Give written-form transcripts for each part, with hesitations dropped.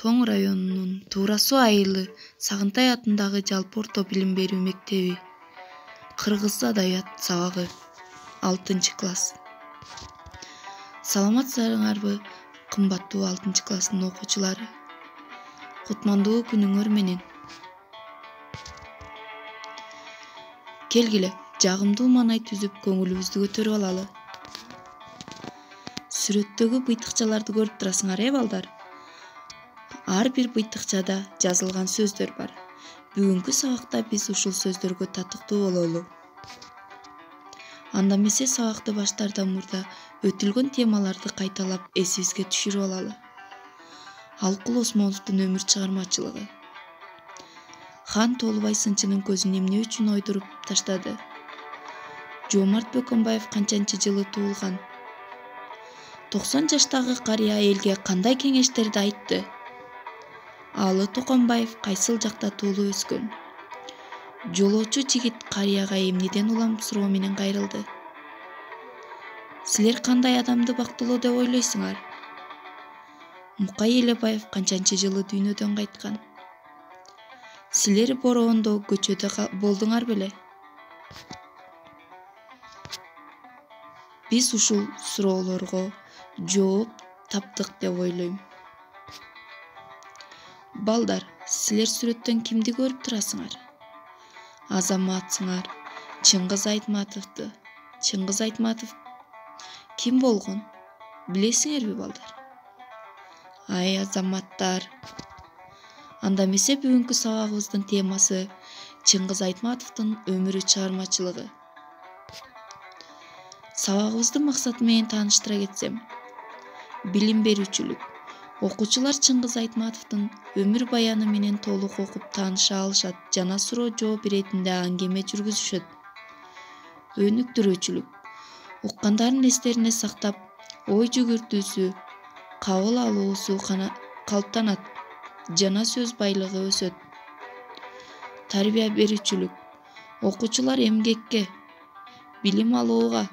Тоң районунун Туура Суу айылы Сагынтай атындагы жалпы орто билим берүү мектеби. Кыргыз адабият сабагы 6-класс. Саламатсыздарыңарбы, кымбаттуу 6-класстын окуучулары? Кутмандуу күнүңөр менен. Келгиле, жагымдуу маанай түзүп көңүлүбүздү көтөрүп алалы. Сүрөттөгү быйтыкчаларды көрүп турасыңар, балдар? Ар бир быйтыкчада жазылган сөздөр бар. Бүгүнкү сабакта биз ушул сөздөргө татыктуу бололу. Анда эмесе сабакты баштаардан мурда өтүлгөн темаларды кайталап эсибизге түшүрүп алалы. Алкул Осмоновдун өмүр чыгармачылыгы. Хан Толубай сынчынын көзүн эмне үчүн ойдуруп таштады? Жоомарт Бөкөнбаев канчанчы жылы туулган? 90 жаштагы карыя элге кандай кеңештерди айтты? Алы Токонбаев кайсыл жакта туулуп өскөн? Жолоочу жигит карыяга эмнеден улам суроо менен кайрылды? Силер кандай адамды бактылуу деп ойлойсуңар? Мукай Элебаев канчанчы жылы дүйнөдөн кайткан? Силер бороондо көчөдө болдуңар беле? Биз ушул суроолорго жооп таптык деп ойлойм. Балдар, силер сүрөттөн кимди көрүп турасыңар? Азаматсыңар, Чыңгыз Айтматовду. Чыңгыз Айтматов ким болгон? Билесиңерби, балдар? Ай, азаматтар. Анда эмесе бүгүнкү сабагыбыздын темасы Чыңгыз Айтматовдун өмүрү чыгармачылыгы. Сабагыбыздын максаты менен тааныштыра кетсем. Билим берүүчүлүк. Окуучулар Чыңгыз Айтматовдун өмүр баяны менен толук окуп тааныша алышат жана суроо жооп иретинде аңгеме жүргүзүшөт. Өнүктүрүүчүлүк. Уккандарын эстерине сактап, ой жүгүртүүсү, кабыл алуусу калыптанат, жана сөз байлыгы өсөт. Тарбия берүүчүлүк. Окуучулар эмгекке, билим алууга,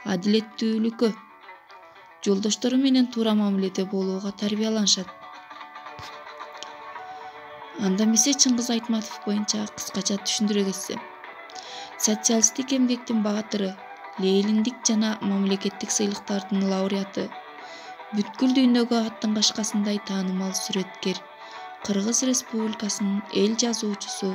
адилеттүүлүккө, жолдоштору менен туура мамиледе болууга тарбияланышат. Анда эмесе Чыңгыз Айтматов боюнча кыскача түшүндүрө кетсем. Социалисттик эмгектин баатыры, Лениндик жана мамлекеттик сыйлыктардын лауреаты, бүткүл дүйнөгө аттын кашкасындай таанымал сүрөткер, Кыргыз Республикасынын эл жазуучусу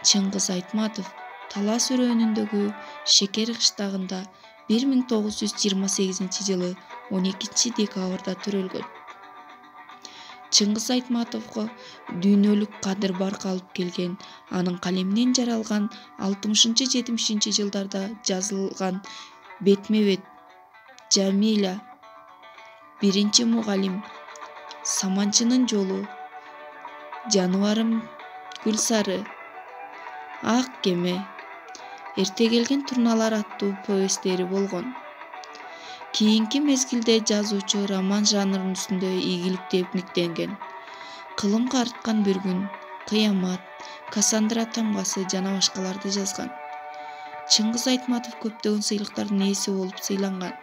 Чыңгыз Айтматов Талас өрөөнүндөгү Шекер кыштагында 1928 жылы 12 декабрда төрөлгөн. Чыңгыз Айтматовго дүйнөлүк кадыр барк алып келген, анын калеминен жаралган 60-70 жылдарда жазылган Бетме-бет, Жамиля, Биринчи мугалим, Саманчынын жолу, Жаныбарым Гүлсары, Ак кеме, Эрте келген турналар аттуу повесттери болгон. Кийинки мезгилде жазуучу роман жанрынын үстүндө ийгиликтеп никтенген. Кылым карыткан бир күн, Кыямат, Кассандра тамгасы жана башкаларды жазган. Чыңгыз Айтматов көптөгөн сыйлыктардын ээси болуп сыйланган.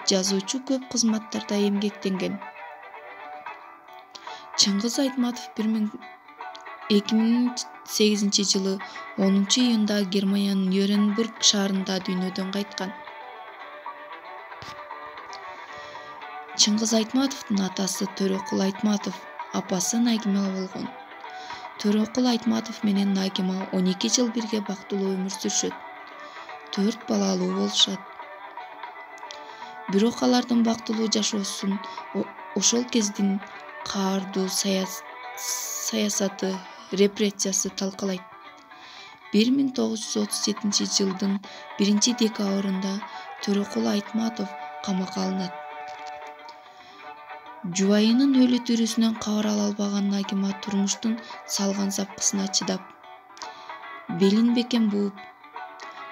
Жазуучу көп кызматтарда эмгектенген. Чыңгыз Айтматов 2008 жылы 10 июнда Германиянын Нюрнберг шаарында дүйнөдөн кайткан. Чыңгыз Айтматовдун атасы Төрөкул Айтматов, апасы Нагима болгон. Төрөкул Айтматов менен Нагима 12 жыл бирге бактылуу өмүр сүрүшөт. 4 балалуу болушат. Бирок алардын бактылуу жашоосун ошол кездин каардуу саясаты, репрессиясы талкалайт. 1937 жылдын 1 декабрында Төрөкул Айтматов камакка алынат. Жубайынын өлү тирүүсүнөн кабар ала албаган Нагима турмуштун салган запкысына чыдап, белин бекем бууп,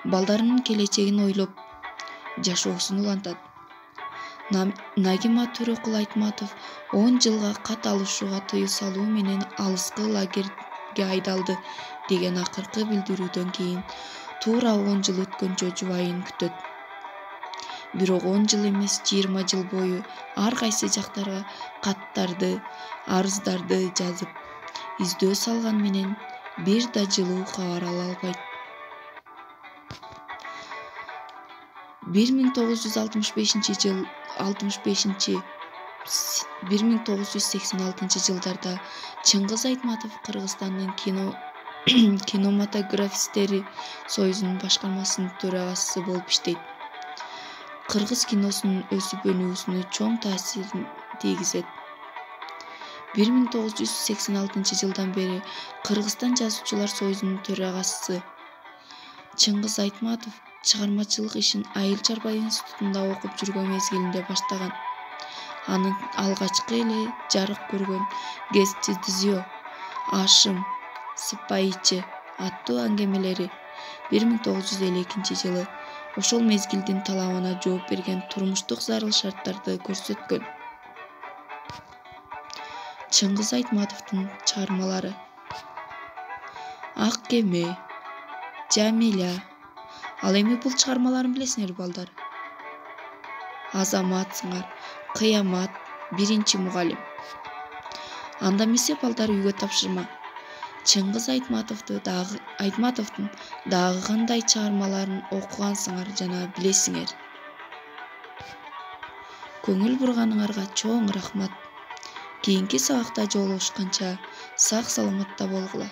балдарынын келечегин ойлоп, жашоосун улантат. Нагима Төрөкул Айтматов 10 жылга кат алышууга тыюу салуу менен алыскы лагерге айдалды деген акыркы билдирүүдөн кийин туура 10 жыл өткөнчө жубайын күтөт. Бирок 10 жыл эмес, 20 жыл бою ар кайсы жактарга каттарды, арыздарды жазып издөө салган менен бир да жылуу кабар ала албайт. 1986 жылдарда Чыңгыз Айтматов Кыргызстандын кинематографисттери союзунун башкармасынын төрагасы болуп иштейт. Кыргыз киносунун өсүп-өнүүсүнө чоң таасирин тийгизет. 1986 жылдан бери Кыргызстан жазуучулар союзунун төрагасы Чыңгыз Айтматов чыгармачылык ишин Айыл-Чарба институтунда окуп жүргөн мезгилинде баштаган. Анын алгачкы эле жарык көргөн «Гезчи Дзё», «Ашым», «Сыпайычы» аттуу аңгемелери 1952 жылы ошол мезгилдин талабына жооп берген турмуштук зарыл шарттарды көрсөткөн. Чыңгыз Айтматовдун чыгармалары: Ак кеме, Жамиля. Ал эми бул чыгармаларын билесиңер балдар. Азамат сыңар, Кыямат, Биринчи мугалим. Анда эмесе балдар үйгө тапшырма. Чыңгыз Айтматовдун дагы кандай чыгармаларын окугансыңар жана билесиңер. Көңүл бурганыңарга чоң рахмат. Кийинки сабакта жолугушканча сак саламатта болгула.